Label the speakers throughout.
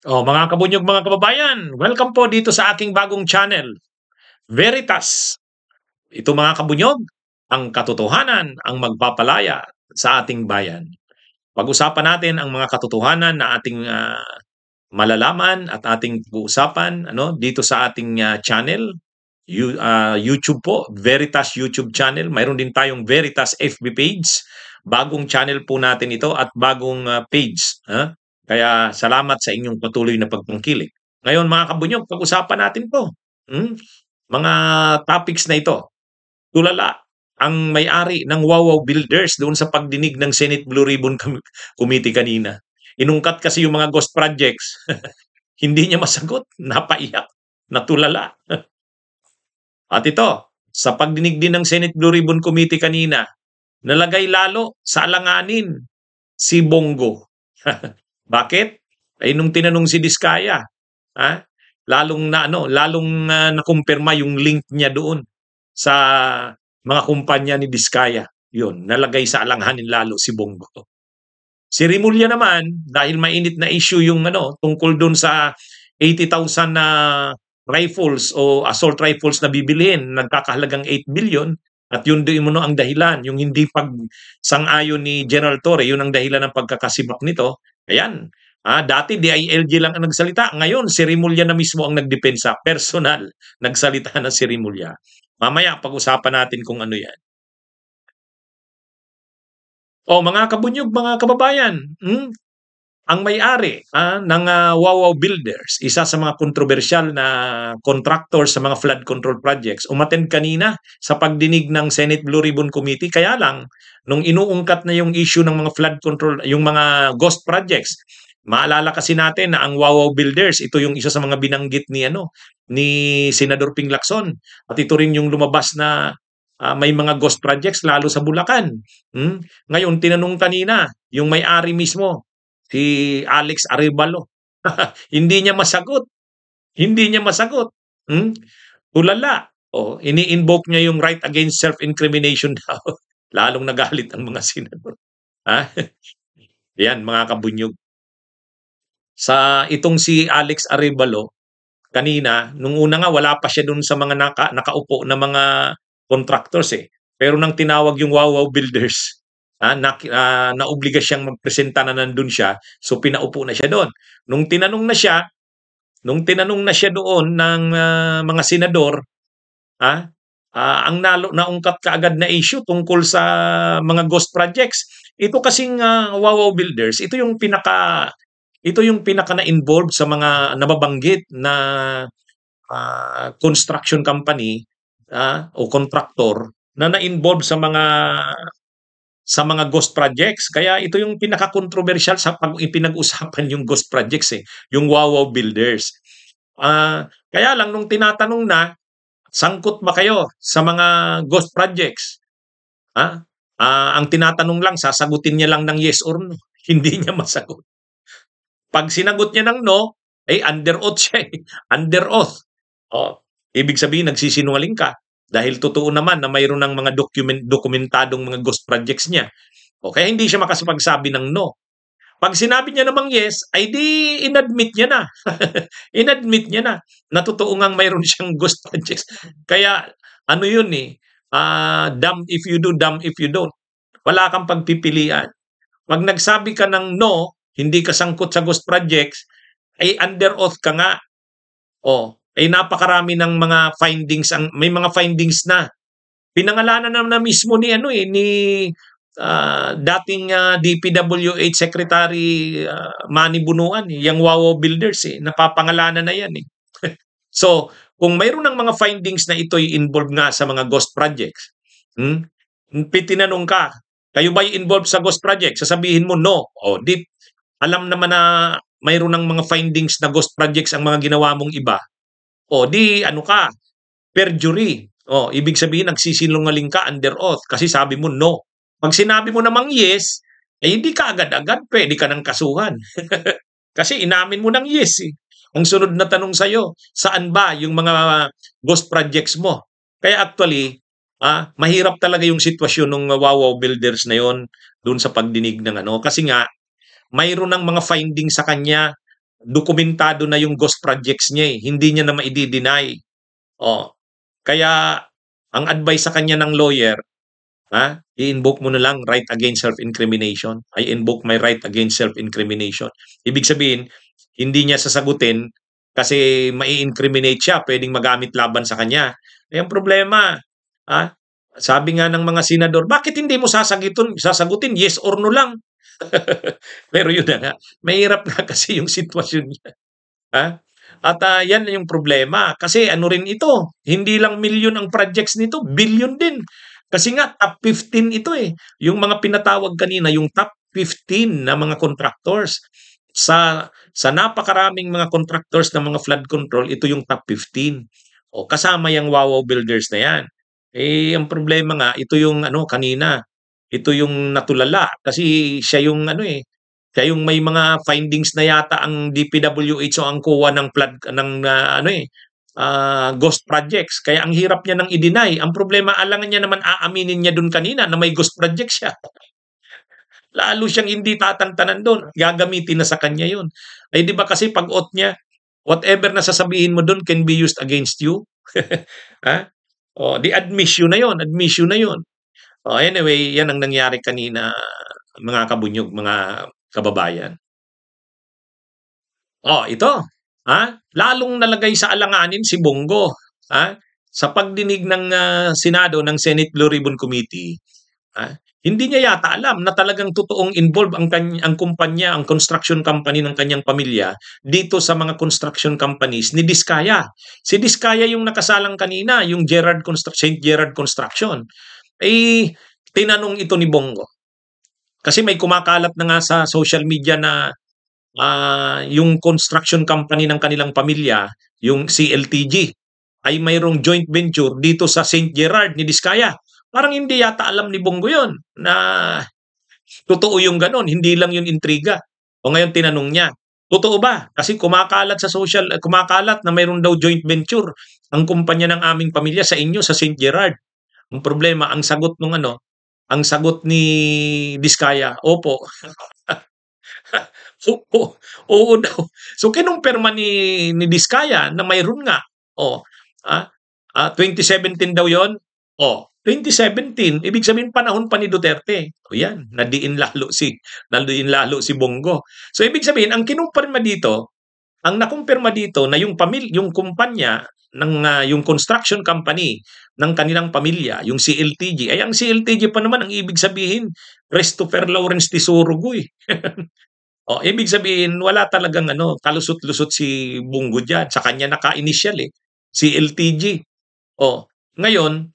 Speaker 1: Mga kabunyog, mga kababayan, welcome po dito sa aking bagong channel, Veritas. Ito mga kabunyog, ang katotohanan ang magpapalaya sa ating bayan. Pag-usapan natin ang mga katotohanan na ating malalaman at ating pag-uusapan dito sa ating channel, YouTube po, Veritas YouTube channel. Mayroon din tayong Veritas FB page. Bagong channel po natin ito at bagong page. Kaya salamat sa inyong patuloy na pagtangkilik. Ngayon mga kabunyog, pag-usapan natin to. Mga topics na ito. Tulala ang may-ari ng Wawaw Builders doon sa pagdinig ng Senate Blue Ribbon Committee kanina. Inungkat kasi yung mga ghost projects. Hindi niya masagot. Napaiyak. Natulala. At ito, sa pagdinig din ng Senate Blue Ribbon Committee kanina, nalagay lalo sa alanganin si Bongo. Bakit? Ay nung tinanong si Diskaya, lalong nakumpirma yung link niya doon sa mga kumpanya ni Diskaya. Yun, nalagay sa alanganin lalo si Bongo. Si Rimulya naman, dahil mainit na issue yung tungkol doon sa 80,000 na rifles o assault rifles na bibilihin, nagkakahalagang 8 billion, at yun din ang dahilan, yung hindi pag-sang-ayon ni General Torre, yun ang dahilan ng pagkakasibak nito. Ayan, dati DILG lang ang nagsalita, ngayon si Rimulya na mismo ang nagdepensa, personal, nagsalita na si Rimulya. Mamaya pag-usapan natin kung ano yan. Mga kabunyog, mga kababayan, ang may-ari ng Wawaw Builders, isa sa mga kontrobersyal na contractor sa mga flood control projects, umattend kanina sa pagdinig ng Senate Blue Ribbon Committee. Kaya lang, nung inuungkat na yung issue ng mga flood control, yung mga ghost projects, maalala kasi natin na ang Wawaw Builders, ito yung isa sa mga binanggit ni Senador Ping Lacson. At ito rin yung lumabas na may mga ghost projects lalo sa Bulacan. Ngayon, tinanong kanina, yung may-ari mismo, si Alex Arevalo. Hindi niya masagot. Hindi niya masagot. Tulala. Ini-invoke niya yung right against self-incrimination daw. Lalong nagalit ang mga senador. Yan, mga kabunyog. Sa itong si Alex Arevalo, kanina, nung una nga wala pa siya dun sa mga nakaupo na mga contractors eh. Pero nang tinawag yung Wawaw Builders, naobliga siyang magpresenta na nandun siya, so pinaupo na siya doon. Nung tinanong na siya doon ng mga senador, ang naungkat kaagad na issue tungkol sa mga ghost projects. Ito kasing Wawaw Builders, ito yung pinaka na-involved sa mga nababanggit na construction company o contractor na na-involved sa mga ghost projects. Kaya ito yung pinaka-controversial sa pag ipinag-usapan yung ghost projects yung Wawaw Builders. Kaya lang nung tinatanong na, sangkot ba kayo sa mga ghost projects? Ang tinatanong lang, sasagutin niya lang ng yes or no. Hindi niya masagot. Pag sinagot niya ng no, under oath siya under oath. Ibig sabihin, nagsisinungaling ka. Dahil totoo naman na mayroon ng mga dokumentadong mga ghost projects niya. Kaya hindi siya makasapagsabi ng no. Pag sinabi niya namang yes, ay di inadmit niya na. Inadmit niya na totoo ngang mayroon siyang ghost projects. Kaya ano yun dumb if you do, dumb if you don't. Wala kang pagpipilian. Pag nagsabi ka ng no, hindi ka sangkot sa ghost projects, ay under oath ka nga. Napakarami ng mga findings, may mga findings na. Pinangalanan na mismo ni dating DPWH Secretary Manny Bunuan, yung Wawaw Builders napapangalanan na yan So, kung mayroon ng mga findings na ito'y involved nga sa mga ghost projects, tinanong ka, kayo ba'y involved sa ghost project? Sasabihin mo, no. Alam naman na mayroon ng mga findings na ghost projects ang mga ginawa mong iba. Perjury. Ibig sabihin, nagsisinungaling ka under oath kasi sabi mo no. Pag sinabi mo namang yes, hindi ka agad-agad pwede ka ng kasuhan. Kasi inamin mo ng yes Ang sunod na tanong sa'yo, saan ba yung mga ghost projects mo? Kaya actually, mahirap talaga yung sitwasyon ng Wawaw Builders na yon doon sa pagdinig ng kasi nga, mayroon ng mga findings sa kanya dokumentado na yung ghost projects niya eh. Hindi niya na maidi-deny. Oh, kaya ang advice sa kanya ng lawyer, i-invoke mo na lang right against self-incrimination. I invoke my right against self-incrimination. Ibig sabihin, hindi niya sasagutin kasi mai-incriminate siya, pwedeng magamit laban sa kanya. Eh, ang problema, ah, sabi nga ng mga senador, bakit hindi mo sasagutin yes or no lang? Pero yun na nga, mahirap nga kasi yung sitwasyon niya. Ha? At yan yung problema. Kasi ano rin ito, hindi lang milyon ang projects nito, billion din. Kasi nga, top 15 ito eh. Yung mga pinatawag kanina, yung top 15 na mga contractors. Sa napakaraming mga contractors ng mga flood control, ito yung top 15. O, kasama yung Wawaw Builders na yan. Eh, ang problema nga, ito yung ano kanina, ito yung natulala kasi siya yung ano eh, siya yung may mga findings na yata ang DPWH o ang kuha ng flood ng ano eh, ghost projects. Kaya ang hirap niya nang i-deny. Ang problema, alangan niya naman aaminin niya dun kanina na may ghost project siya. Lalo siyang hindi tatantanan doon. Gagamitin na sa kanya yun. Ay di ba kasi pag-ot niya, whatever na sasabihin mo doon can be used against you. ha? O, di admission na yon, admission na yon. O, anyway, yan ang nangyari kanina, mga kabunyog, mga kababayan. Oh, ito, lalong nalagay sa alanganin si Bongo, sa pagdinig ng Senado ng Senate Blue Ribbon Committee. Hindi niya yata alam na talagang totoong involved ang kumpanya, ang construction company ng kanyang pamilya dito sa mga construction companies ni Diskaya. Si Diskaya yung nakasalang kanina, yung St. Gerard Construction. Eh, tinanong ito ni Bongo. Kasi may kumakalat na nga sa social media na yung construction company ng kanilang pamilya, yung CLTG, ay mayroong joint venture dito sa St. Gerard ni Diskaya. Parang hindi yata alam ni Bongo yun na totoo yung ganon, hindi lang yung intriga. O ngayon tinanong niya, totoo ba? Kasi kumakalat na mayroon daw joint venture ang kumpanya ng aming pamilya sa inyo sa St. Gerard. Ang problema, ang sagot ni Diskaya, opo. Oo, oo daw. So kinumpirma ni Diskaya na mayroon nga. Oh, 2017 daw 'yon. Oh, 2017, ibig sabihin panahon pa ni Duterte. O yan, nadiin lalo si Bongo. So ibig sabihin ang kinumpirma dito, ang nakumpirma dito na yung kumpanya ng yung construction company ng kanilang pamilya, yung CLTG. Ay ang CLTG pa naman ang ibig sabihin, Christopher Lawrence Tisorugo eh. Oh, ibig sabihin wala talagang kalusot-lusot si Bongo diyan. Sa kanya naka-initial eh, si LTG. Oh, ngayon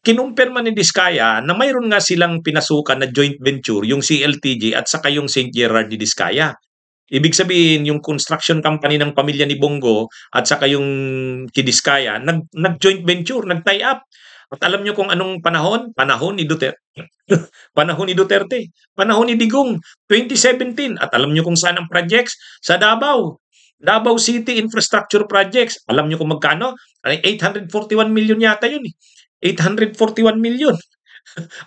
Speaker 1: kinumpirma ni Diskaya na mayroon nga silang pinasukan na joint venture, yung CLTG at saka yung St. Gerard ni Diskaya. Ibig sabihin yung construction company ng pamilya ni Bongo at saka yung Diskaya nag-joint venture, nag-tie up. At alam nyo kung anong panahon? Panahon ni Duterte. Panahon ni Duterte. Panahon ni Digong. 2017. At alam nyo kung saan ang projects? Sa Davao. Davao City Infrastructure Projects. Alam nyo kung magkano? 841 million yata yun. 841 million.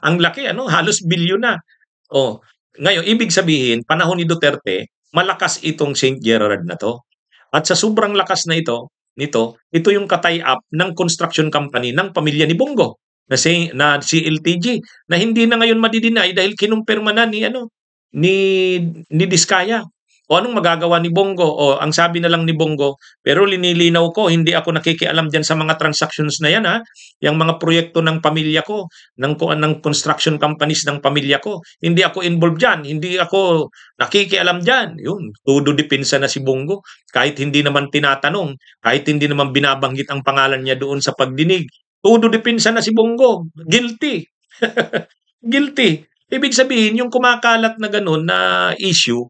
Speaker 1: Ang laki, halos bilyon na. Oh, ngayon, ibig sabihin, panahon ni Duterte, malakas itong St. Gerard na to. At sa sobrang lakas na ito yung ka-tie up ng construction company ng pamilya ni Bongo na CLTG na hindi na ngayon madidinay dahil kinumpirma na ni Diskaya. O anong magagawa ni Bongo? O ang sabi na lang ni Bongo, pero linilinaw ko, hindi ako nakikialam diyan sa mga transactions na yan Yung mga proyekto ng pamilya ko, ng construction companies ng pamilya ko. Hindi ako involved diyan, hindi ako nakikialam diyan. Yun, todo depensa na si Bongo. Kahit hindi naman tinatanong, kahit hindi naman binabanggit ang pangalan niya doon sa pagdinig. Todo depensa na si Bongo. Guilty. Guilty. Ibig sabihin, yung kumakalat na gano'n na issue,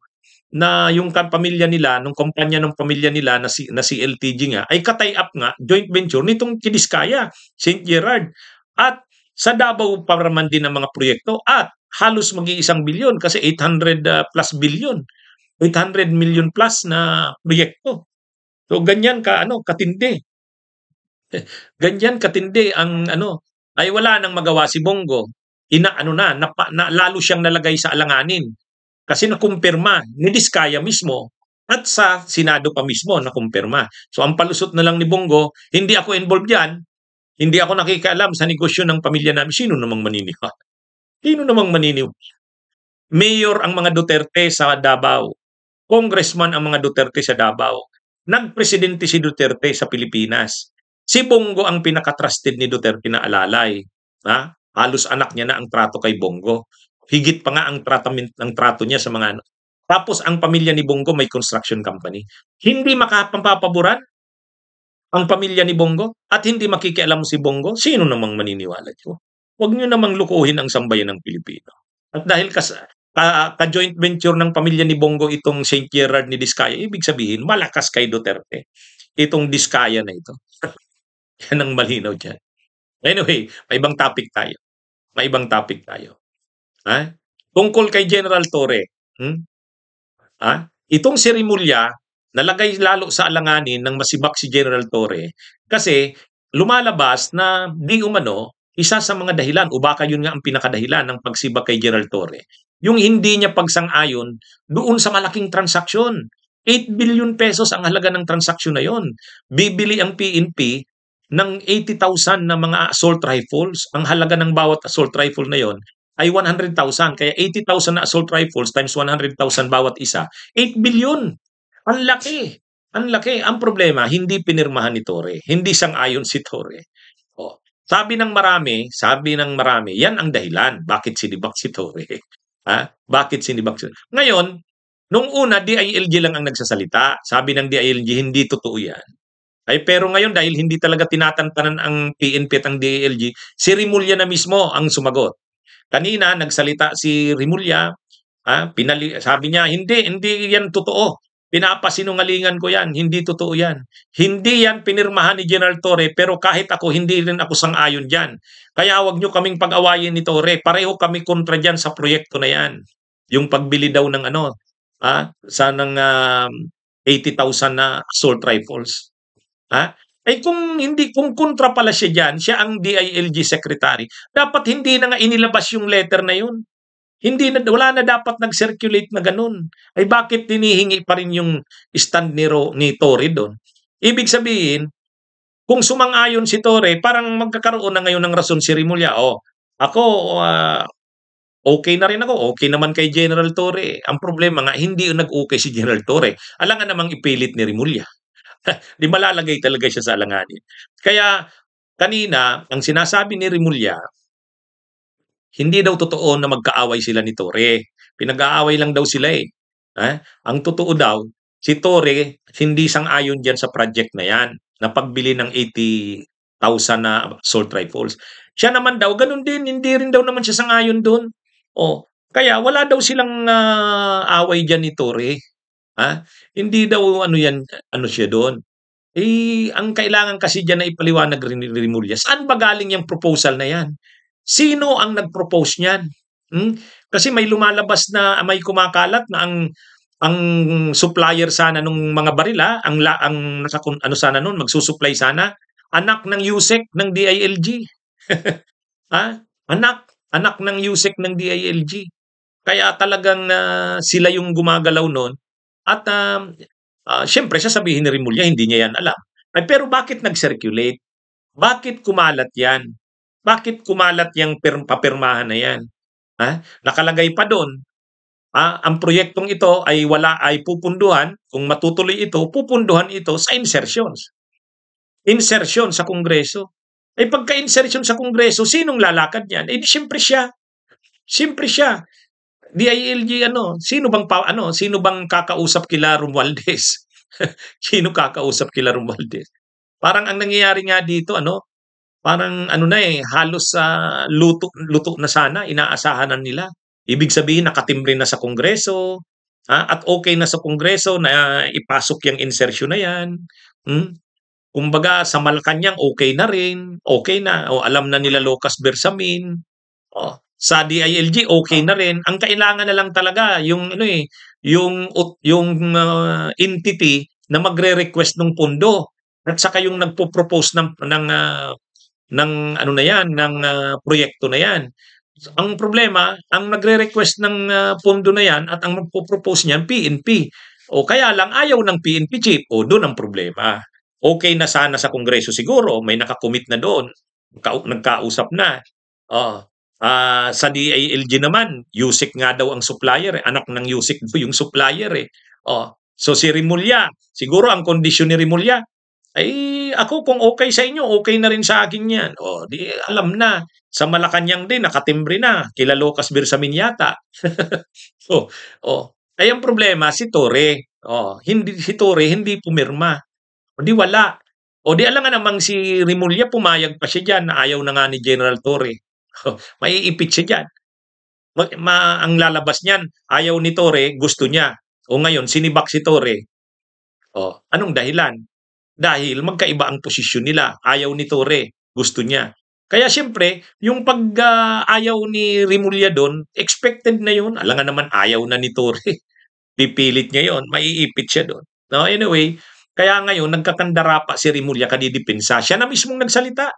Speaker 1: na yung pamilya nila, nung kumpanya ng pamilya nila na si LTG nga, ay ka-tie up nga, joint venture nitong Diskaya, St. Gerard. At sa Davao para man din ang mga proyekto at halos mag-iisang bilyon kasi 800 plus billion. 800 million plus na proyekto. So ganyan katindi. Ganyan katindi ang ay wala nang magawa si Bongo. Lalo siyang nalagay sa alanganin. Kasi nakumpirma ni Diskaya mismo at sa Senado pa mismo na kumpirma. So ang palusot na lang ni Bongo, hindi ako involved diyan, hindi ako nakikialam sa negosyo ng pamilya namin. Sino namang maniniwala? Sino namang maniniwala? Mayor ang mga Duterte sa Davao. Congressman ang mga Duterte sa Davao. Nagpresidente si Duterte sa Pilipinas. Si Bongo ang pinaka-trusted ni Duterte na alalay. Ha? Halos anak niya na ang trato kay Bongo. Higit pa nga ang trato niya sa mga ano. Tapos ang pamilya ni Bongo may construction company. Hindi makapapaboran ang pamilya ni Bongo at hindi makikialam si Bongo, sino namang maniniwala niyo? Huwag niyo namang lukuhin ang sambayan ng Pilipino. At dahil ka-joint venture ng pamilya ni Bongo itong St. Gerard ni Diskaya, ibig sabihin, malakas kay Duterte. Itong Diskaya na ito. Yan ang malinaw dyan. Anyway, may ibang topic tayo. May ibang topic tayo. Ha? Tungkol kay General Torre. Itong si Rimulya, nalagay lalo sa alanganin ng masibak si General Torre kasi lumalabas na di umano, isa sa mga dahilan o baka yun nga ang pinakadahilan ng pagsibak kay General Torre, yung hindi niya pagsang-ayon doon sa malaking transaksyon. 8 billion pesos ang halaga ng transaksyon na yon. Bibili ang PNP ng 80,000 na mga assault rifles. Ang halaga ng bawat assault rifle na yon ay 100,000. Kaya 80,000 na assault rifles times 100,000 bawat isa, 8 billion. Ang laki. Ang laki. Ang problema, hindi pinirmahan ni Torre. Hindi sang-ayon si Torre. Sabi ng marami, yan ang dahilan. Bakit sinibak si Torre? Bakit sinibak si Torre? Ngayon, nung una, DILG lang ang nagsasalita. Sabi ng DILG, hindi totoo yan. Pero ngayon, dahil hindi talaga tinatantanan ang PNP at ang DILG, si Rimulya na mismo ang sumagot. Kanina, nagsalita si Rimulya, sabi niya, hindi yan totoo. Pinapasinungalingan ko yan, hindi totoo yan. Hindi yan pinirmahan ni General Torre, pero kahit ako, hindi rin ako sang-ayon dyan. Kaya wag nyo kaming pag-awayin ni Torre, pareho kami kontra dyan sa proyekto na yan. Yung pagbili daw ng sanang 80,000 na assault rifles. Kung kontra pala siya dyan, siya ang DILG secretary, dapat hindi na nga inilabas yung letter na yun. Wala na dapat nag-circulate na ganun. Bakit hinihingi pa rin yung stand ni Torre doon? Ibig sabihin, kung sumang-ayon si Torre, parang magkakaroon na ngayon ng rason si Rimulya. Ako, okay na rin ako. Okay naman kay General Torre. Ang problema nga, hindi nag-okay si General Torre. Alangan namang ipilit ni Rimulya. Di malalagay talaga siya sa alanganin. Kaya, kanina, ang sinasabi ni Rimulya, hindi daw totoo na magkaaway sila ni Torre. Pinag-aaway lang daw sila eh. Ang totoo daw, si Torre hindi sang-ayon diyan sa project na yan, na pagbili ng 80,000 na assault rifles. Siya naman daw, ganun din, hindi rin daw naman siya sang-ayon doon. Kaya wala daw silang away diyan ni Torre. Hindi daw siya doon. Ang kailangan kasi diyan na ipaliwanag rin ni Rimulya, saan ba galing yung proposal na yan? Sino ang nag-propose niyan? Kasi may lumalabas na may kumakalat na ang supplier sana nung mga barila, sana noon, magsusupply sana, anak ng USEC ng DILG. Anak ng USEC ng DILG. Kaya talagang sila yung gumagalaw noon. At syempre, sasabihin ni Rimulya, hindi niya yan alam. Pero bakit nag-circulate? Bakit kumalat yan? Bakit kumalat yung papirmahan na yan? Nakalagay pa doon, ang proyektong ito ay pupunduhan, kung matutuloy ito, pupunduhan ito sa insertions. Insertion sa Kongreso. Pagka-insertion sa Kongreso, sinong lalakad yan? Siyempre siya. Siyempre siya. DILG, sino bang kakausap kila Romualdez? Sino kakausap kila Romualdez? Parang ang nangyayari nga dito, parang halos luto na sana, inaasahan na nila. Ibig sabihin, nakatimbre na sa Kongreso, at okay na sa Kongreso na ipasok yung insertion na yan. Kumbaga, sa Malacanang, okay na rin. Okay na. Alam na nila Locas Bersamin. Sa DILG, okay na rin. Ang kailangan na lang talaga, yung entity na magre-request ng pondo. At saka yung nagpo-propose ng proyekto na yan. Ang problema, ang nagre-request ng pondo na yan at ang magpo-propose niyan, PNP. O kaya lang ayaw ng PNP chief, o doon ang problema. Okay na sana sa Kongreso siguro, may nakakomit na doon, nagkausap na. Oh, sa DILG naman, USIC nga daw ang supplier, anak ng USIC daw yung supplier eh. Oh, so si Rimulya, siguro ang kondisyon ni Rimulya, ay ako kung okay sa inyo, okay na rin sa akin yan. O, di alam na. Sa Malacanang din, nakatimbre na. Kila Lucas Bersamin yata. So, ay ang problema, si Torre. Si Torre hindi pumirma. O di wala. O di alam nga namang si Rimulya pumayag pa siya dyan na ayaw na nga ni General Torre. Maiipit siya dyan. Ang lalabas niyan, ayaw ni Torre, gusto niya. O ngayon, sinibak si Torre. Anong dahilan? Dahil magkaiba ang posisyon nila. Ayaw ni Torre, gusto niya. Kaya siyempre, yung ayaw ni Rimulya doon, expected na yun. Alam nga naman, ayaw na ni Torre. Pipilit niya yun, maiipit siya doon. No, anyway, kaya ngayon, nagkakandara pa si Rimulya kadidipinsa. Siya na mismong nagsalita.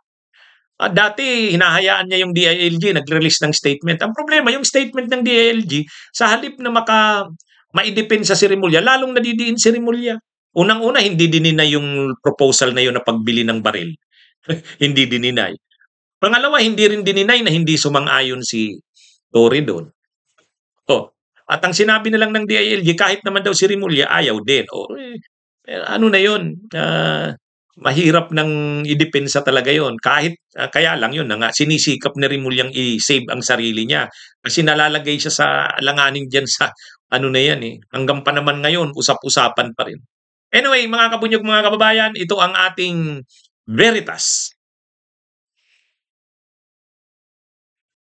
Speaker 1: Dati, hinahayaan niya yung DILG, nag-release ng statement. Ang problema, yung statement ng DILG, sa halip na maidepensa si Rimulya, lalong nadidiin si Rimulya. Unang-una, hindi dininay yung proposal na yun na pagbili ng baril. Hindi dininay. Pangalawa, hindi rin dininay na hindi sumang-ayon si Torre doon. At ang sinabi na lang ng DILG, kahit naman daw si Rimulya, ayaw din. Ano na yun? Mahirap ng idepensa talaga yon. Kahit, kaya lang yun na nga, sinisikap ni Rimulyang i-save ang sarili niya. Kasi nalalagay siya sa alanganin dyan sa ano na yan eh. Hanggang pa naman ngayon, usap-usapan pa rin. Anyway, mga kabunyog, mga kababayan, ito ang ating Veritas.